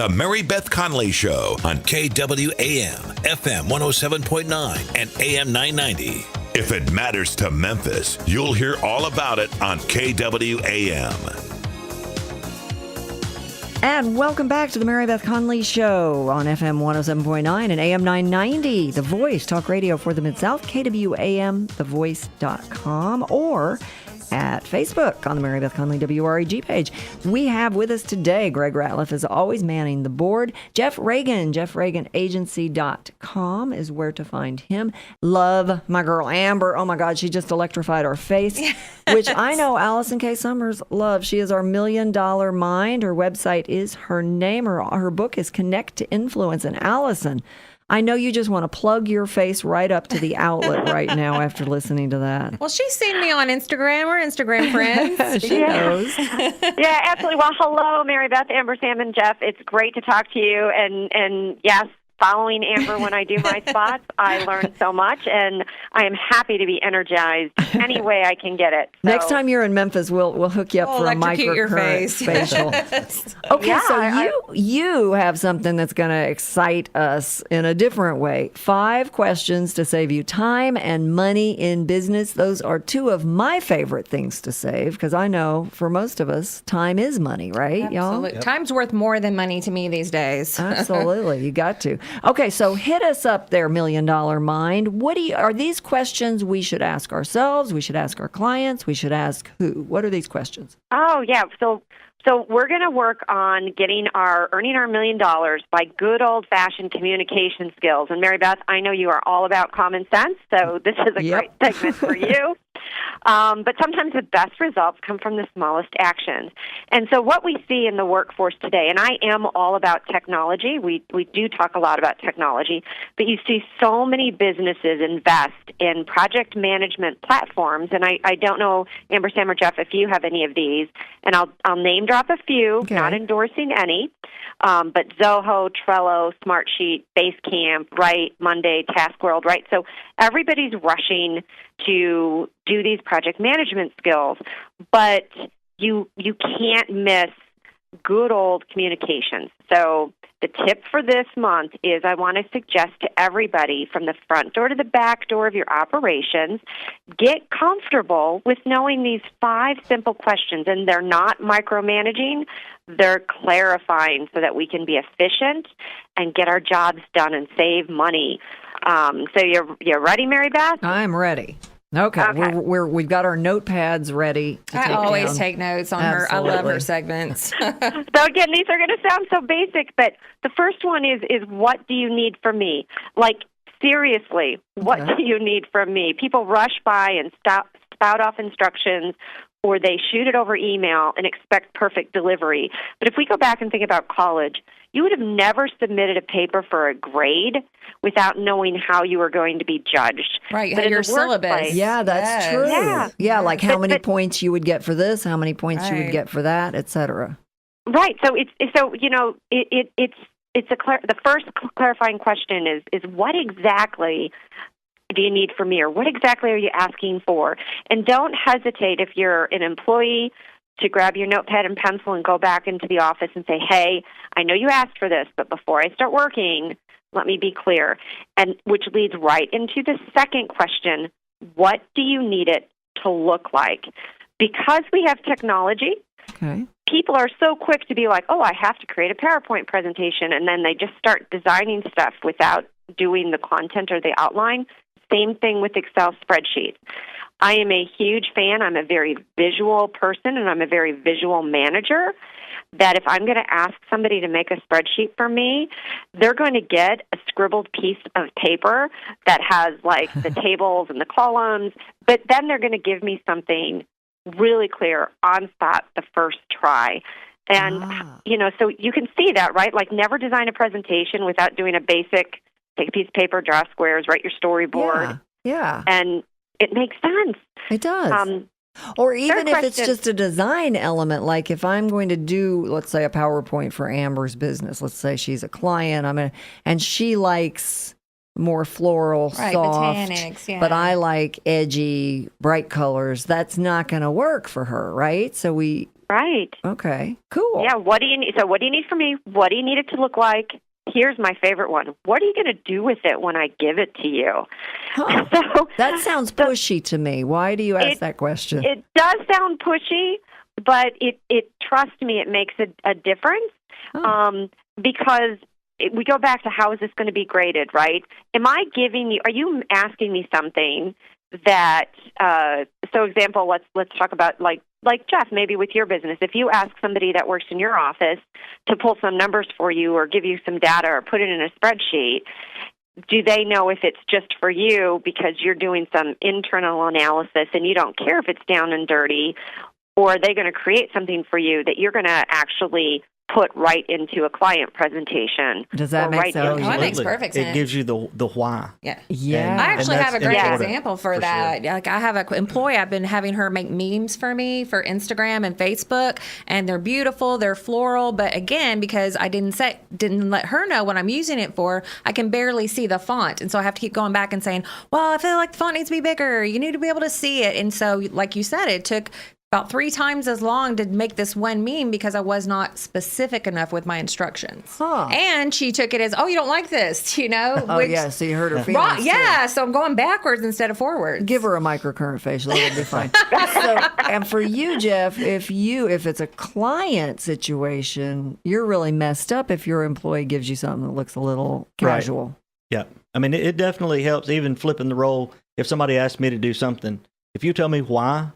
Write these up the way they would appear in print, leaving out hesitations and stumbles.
The Marybeth Conley Show on KWAM, FM 107.9 and AM 990. If it matters to Memphis, you'll hear all about it on KWAM. And welcome back to the Marybeth Conley Show on FM 107.9 and AM 990, The Voice, talk radio for the Mid-South, KWAMTheVoice.com, or at Facebook on the Marybeth Conley WREG page. We have with us today, Greg Ratliff is always manning the board. Jeff Reagan, JeffReaganAgency.com is where to find him. Love my girl Amber. Oh my God, she just electrified our face, which I know Allison K Summers loves. She is our $1 Million Mind. Her website is her name. Her book is Connect to Influence. And Allison, I know you just want to plug your face right up to the outlet right now after listening to that. Well, she's seen me on Instagram. We're Instagram friends. She knows. Yeah, absolutely. Well, hello, Marybeth, Amber, Sam, and Jeff. It's great to talk to you. And yes, following Amber when I do my spots, I learn so much, and I am happy to be energized any way I can get it. So. Next time you're in Memphis, we'll hook you up for a microcurrent facial. Okay, yeah, so you have something that's going to excite us in a different way. 5 questions to save you time and money in business. Those are 2 of my favorite things to save, because I know for most of us, time is money, right, y'all? Yep. Time's worth more than money to me these days. Absolutely, you got to. Okay, so hit us up there, $1 Million Mind. Are these questions we should ask ourselves? We should ask our clients? We should ask who? What are these questions? Oh, yeah. So we're going to work on earning our $1 million by good old-fashioned communication skills. And Marybeth, I know you are all about common sense, so this is a great segment for you. But sometimes the best results come from the smallest actions. And so what we see in the workforce today, and I am all about technology. We do talk a lot about technology, but you see so many businesses invest in project management platforms. And I don't know, Amber, Sam, or Jeff, if you have any of these. And I'll name drop a few, not endorsing any. But Zoho, Trello, Smartsheet, Basecamp, right, Monday, TaskWorld, right? So everybody's rushing to do these project management skills, but you can't miss good old communications. So the tip for this month is I want to suggest to everybody from the front door to the back door of your operations, get comfortable with knowing these 5 simple questions. And they're not micromanaging, they're clarifying so that we can be efficient and get our jobs done and save money. So you're ready, Marybeth? I'm ready. Okay. We've got our notepads ready. I always take notes on her. I love her segments. So again, these are going to sound so basic, but the first one is what do you need from me? Like, seriously, what do you need from me? People rush by and spout off instructions, or they shoot it over email and expect perfect delivery. But if we go back and think about college, you would have never submitted a paper for a grade without knowing how you were going to be judged. Right, but your syllabus. Yeah, that's true. Yeah, like how many points you would get for this, how many points you would get for that, et cetera. Right. So the first clarifying question is what exactly do you need from me, or what exactly are you asking for? And don't hesitate if you're an employee to grab your notepad and pencil and go back into the office and say, hey, I know you asked for this, but before I start working, let me be clear. And which leads right into the second question, what do you need it to look like? Because we have technology, people are so quick to be like, oh, I have to create a PowerPoint presentation, and then they just start designing stuff without doing the content or the outline. Same thing with Excel spreadsheets. I am a huge fan. I'm a very visual person, and I'm a very visual manager, that if I'm going to ask somebody to make a spreadsheet for me, they're going to get a scribbled piece of paper that has, like, the tables and the columns, but then they're going to give me something really clear on spot the first try. And, so you can see that, right? Like, never design a presentation without doing a basic, take a piece of paper, draw squares, write your storyboard. Yeah. And it makes sense. It does. Or even if it's just a design element, like if I'm going to do, let's say, a PowerPoint for Amber's business, let's say she's a client, and she likes more floral, soft, botanics, but I like edgy, bright colors. That's not going to work for her, right? So we Right. Okay, cool. Yeah, what do you need? So what do you need from me? What do you need it to look like? Here's my favorite one. What are you going to do with it when I give it to you? Huh. So That sounds pushy to me. Why do you ask that question? It does sound pushy, but trust me, it makes a difference. Because we go back to how is this going to be graded, right? Are you asking me something that, so example, let's talk about like Jeff, maybe with your business, if you ask somebody that works in your office to pull some numbers for you or give you some data or put it in a spreadsheet, do they know if it's just for you because you're doing some internal analysis and you don't care if it's down and dirty, or are they going to create something for you that you're going to actually put right into a client presentation? Does that make sense? That makes perfect sense. It gives you the why. Yeah. Yeah. I actually have a great important example for that. Sure. Like I have an employee, I've been having her make memes for me for Instagram and Facebook, and they're beautiful, they're floral, but again, because I didn't let her know what I'm using it for, I can barely see the font. And so I have to keep going back and saying, well, I feel like the font needs to be bigger. You need to be able to see it. And so, like you said, it took about 3 times as long to make this one meme because I was not specific enough with my instructions. Huh. And she took it as, oh, you don't like this, you know? Oh, yeah, so you hurt her feelings. Right, yeah, so I'm going backwards instead of forwards. Give her a microcurrent facial, it'll be fine. And for you, Jeff, if it's a client situation, you're really messed up if your employee gives you something that looks a little casual. Yeah. I mean, it definitely helps, even flipping the role. If somebody asks me to do something, if you tell me why,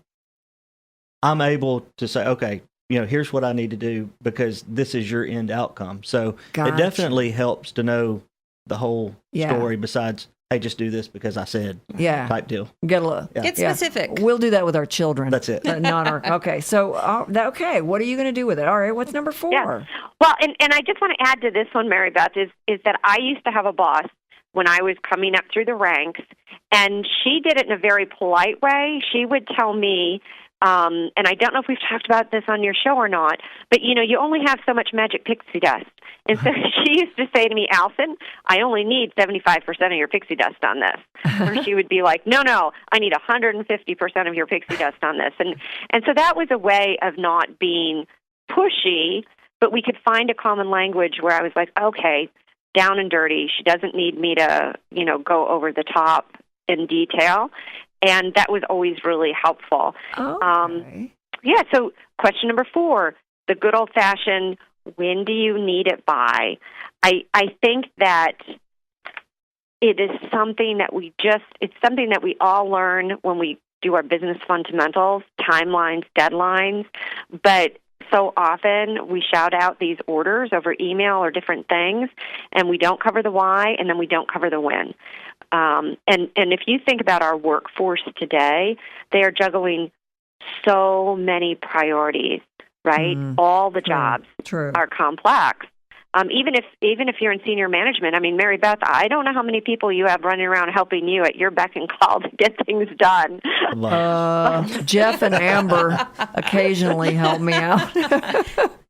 I'm able to say, okay, here's what I need to do because this is your end outcome. So It definitely helps to know the whole story besides, hey, just do this because I said type deal. Get specific. We'll do that with our children. That's it. Not our, okay. So, what are you going to do with it? All right, what's number 4? Yeah. Well, and I just want to add to this one, Marybeth, is that I used to have a boss when I was coming up through the ranks, and she did it in a very polite way. She would tell me, and I don't know if we've talked about this on your show or not, but, you only have so much magic pixie dust. And so she used to say to me, Allison, I only need 75% of your pixie dust on this. Or she would be like, no, I need 150% of your pixie dust on this. And so that was a way of not being pushy, but we could find a common language where I was like, okay, down and dirty. She doesn't need me to, go over the top in detail. And that was always really helpful. Okay. So question number 4, the good old-fashioned, when do you need it by? I think that it is something that it's something that we all learn when we do our business fundamentals, timelines, deadlines, but so often we shout out these orders over email or different things, and we don't cover the why, and then we don't cover the when. And if you think about our workforce today, they are juggling so many priorities, right? All the jobs are complex. Even if you're in senior management, I mean, Marybeth, I don't know how many people you have running around helping you at your beck and call to get things done. Jeff and Amber occasionally help me out.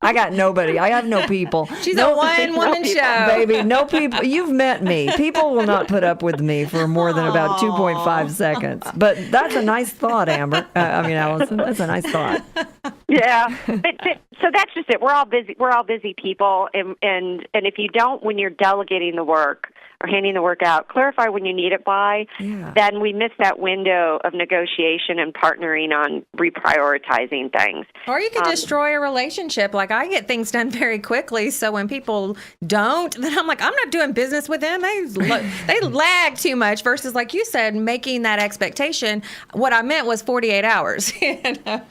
I got nobody. I have no people. She's a one-woman show. Baby, no people. You've met me. People will not put up with me for more than about 2.5 seconds. But that's a nice thought, Amber. Allison, that's a nice thought. Yeah. But so that's just it. We're all busy. We're all busy people. And if you don't, when you're delegating the work or handing the work out, clarify when you need it by, then we miss that window of negotiation and partnering on reprioritizing things. Or you could destroy a relationship. Like I get things done very quickly, so when people don't, then I'm like, I'm not doing business with them. They lag too much versus, like you said, making that expectation. What I meant was 48 hours.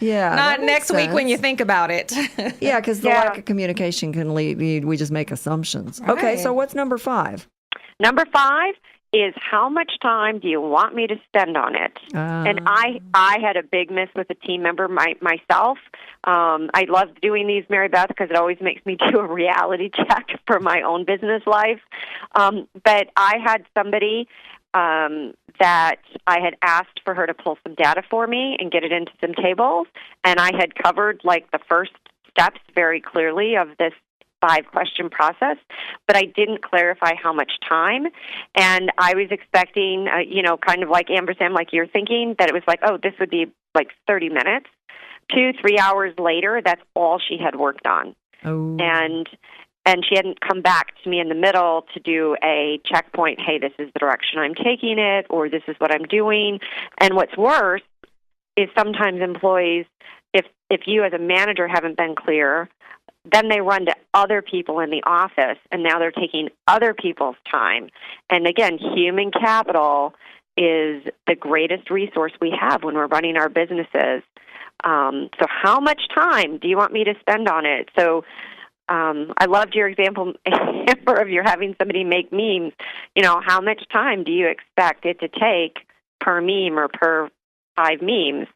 Not next week when you think about it. Yeah, because the lack of communication can lead, we just make assumptions. Right. Okay, so what's number 5? Number 5 is how much time do you want me to spend on it? And I had a big miss with a team member myself. I love doing these, Marybeth, because it always makes me do a reality check for my own business life. But I had somebody that I had asked for her to pull some data for me and get it into some tables, and I had covered like the first steps very clearly of this 5-question process, but I didn't clarify how much time. And I was expecting, kind of like Amber Sam, like you're thinking, that it was like, oh, this would be like 30 minutes. 2-3 hours later, that's all she had worked on. Oh. And she hadn't come back to me in the middle to do a checkpoint, hey, this is the direction I'm taking it, or this is what I'm doing. And what's worse is sometimes employees, if you as a manager haven't been clear, then they run to other people in the office, and now they're taking other people's time. And again, human capital is the greatest resource we have when we're running our businesses. So how much time do you want me to spend on it? So I loved your example, Amber, of you're having somebody make memes. How much time do you expect it to take per meme or per 5 memes?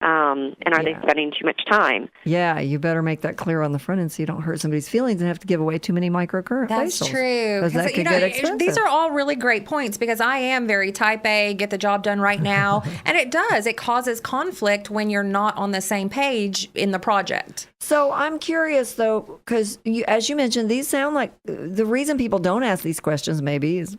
And are they spending too much time? Yeah, you better make that clear on the front end so you don't hurt somebody's feelings and have to give away too many microcurrent That's facials. true. Because that could get expensive. These are all really great points because I am very type A, get the job done right now. And it does. It causes conflict when you're not on the same page in the project. So I'm curious, though, because as you mentioned, these sound like the reason people don't ask these questions maybe is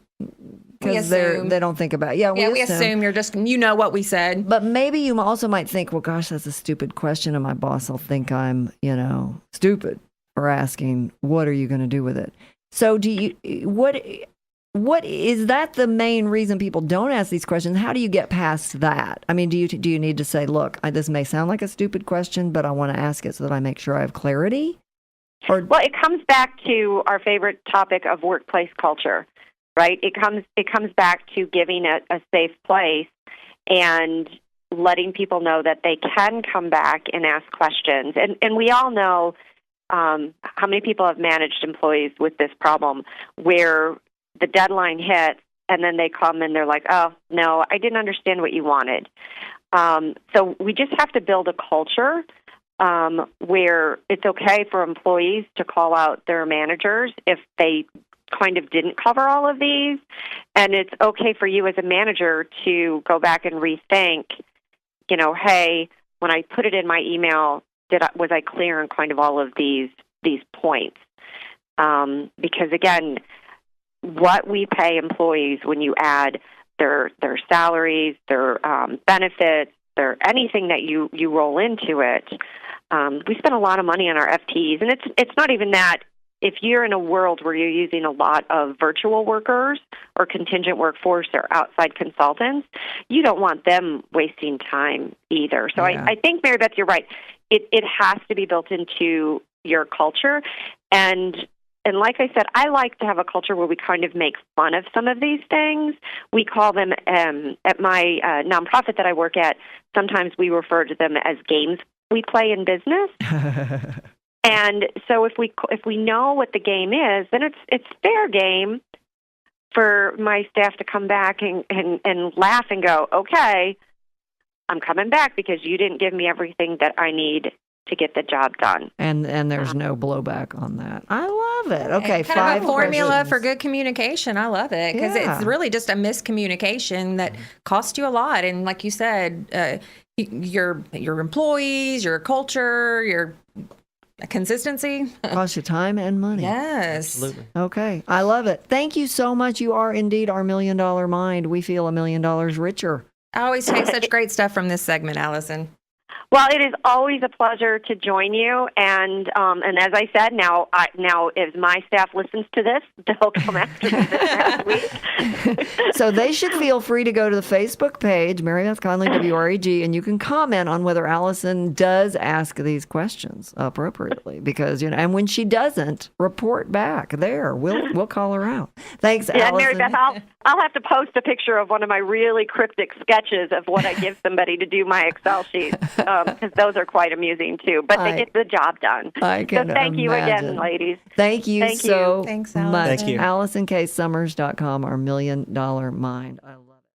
because they don't think about it. Yeah, we assume you're just, what we said. But maybe you also might think, well, gosh, that's a stupid question, and my boss will think I'm, stupid for asking, what are you going to do with it? So what is that the main reason people don't ask these questions? How do you get past that? I mean, do you need to say, look, this may sound like a stupid question, but I want to ask it so that I make sure I have clarity? Well, it comes back to our favorite topic of workplace culture. Right? It comes back to giving a safe place and letting people know that they can come back and ask questions. And we all know how many people have managed employees with this problem where the deadline hits and then they come and they're like, oh, no, I didn't understand what you wanted. So we just have to build a culture where it's okay for employees to call out their managers if they kind of didn't cover all of these, and it's okay for you as a manager to go back and rethink, hey, when I put it in my email, was I clear on kind of all of these points? Because again, what we pay employees when you add their salaries, their benefits, their anything that you roll into it, we spend a lot of money on our FTEs, and it's not even that. If you're in a world where you're using a lot of virtual workers or contingent workforce or outside consultants, you don't want them wasting time either. So I think, Marybeth, you're right. It has to be built into your culture. And like I said, I like to have a culture where we kind of make fun of some of these things. We call them, at my nonprofit that I work at, sometimes we refer to them as games we play in business. And so if we know what the game is, then it's fair game for my staff to come back and laugh and go, okay, I'm coming back because you didn't give me everything that I need to get the job done. And there's no blowback on that. I love it. Okay, kind 5 of a formula questions. for good communication. I love it because it's really just a miscommunication that costs you a lot. And like you said, your employees, your culture, your consistency costs you time and money. Yes. Absolutely. Okay. I love it. Thank you so much. You are indeed our $1 million mind. We feel $1 million richer. I always take such great stuff from this segment, Allison. Well, it is always a pleasure to join you, and as I said, now if my staff listens to this, they'll come after me this next week. So they should feel free to go to the Facebook page, Marybeth Conley, WREG, and you can comment on whether Allison does ask these questions appropriately, because and when she doesn't, report back. There, we'll call her out. Thanks, Allison. Marybeth, I'll have to post a picture of one of my really cryptic sketches of what I give somebody to do my Excel sheets. Because those are quite amusing, too. But they get the job done. I can so thank you imagine. again, ladies. Thank you so Thanks, much. Allison. Thank you. AllisonKSummers.com, our $1 million mind. I love